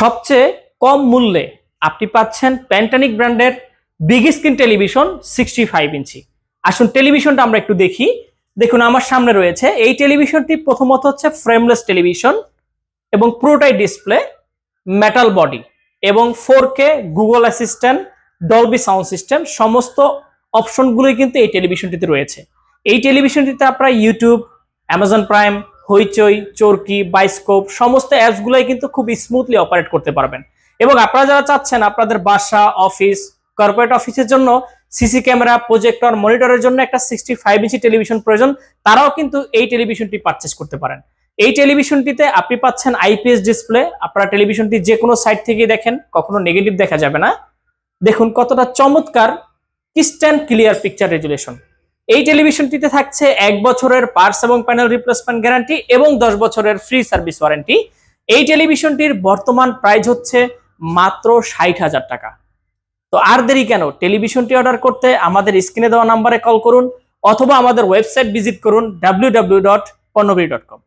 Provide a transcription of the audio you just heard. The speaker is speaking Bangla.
সবচেয়ে কম মূল্যে আপনি পাচ্ছেন প্যান্টানিক ব্র্যান্ডের বিগ স্ক্রিন টেলিভিশন 65 ইঞ্চি। আসুন টেলিভিশনটা আমরা একটু দেখি। দেখুন আমার সামনে রয়েছে এই টেলিভিশনটি। প্রথমত হচ্ছে ফ্রেমলেস টেলিভিশন এবং পুরোটাই ডিসপ্লে, মেটাল বডি এবং 4K, Google assistant, Dolby sound system সমস্ত অপশনগুলোই কিন্তু এই টেলিভিশনটিতে রয়েছে। এই টেলিভিশনটিতে আপনারা ইউটিউব, অ্যামাজন প্রাইম, হইচই, চরকি, বাইস্কোপ সমস্ত অ্যাপসগুলোই কিন্তু খুব স্মুথলি অপারেট করতে পারবেন। এবং আপনারা যারা চাচ্ছেন আপনাদের বাসা, অফিস, কর্পোরেট অফিসের জন্য সিসি ক্যামেরা, প্রজেক্টর, মনিটরের জন্য একটা 65 ইঞ্চি টেলিভিশন প্রয়োজন, তারাও কিন্তু এই টেলিভিশনটি পারচেজ করতে পারেন। এই টেলিভিশনটিতে আপনি পাচ্ছেন আইপিএস ডিসপ্লে। আপনারা টেলিভিশনটি যে কোনো সাইড থেকে দেখেন, কখনো নেগেটিভ দেখা যাবে না। দেখুন কতটা চমৎকার ক্রিস্টাল ক্লিয়ার পিকচার রেজুলেশন। এই টেলিভিশনটিতে থাকছে 1 বছরের পার্টস এবং প্যানেল রিপ্লেসমেন্ট গ্যারান্টি এবং 10 বছরের ফ্রি সার্ভিস ওয়ারেন্টি। এই টেলিভিশনটির বর্তমান প্রাইস হচ্ছে মাত্র 60,000 টাকা। তো আর দেরি কেন, টেলিভিশনটি অর্ডার করতে আমাদের স্ক্রিনে দেওয়া নাম্বারে কল করুন অথবা আমাদের ওয়েবসাইট ভিজিট করুন www.ponnobir.com।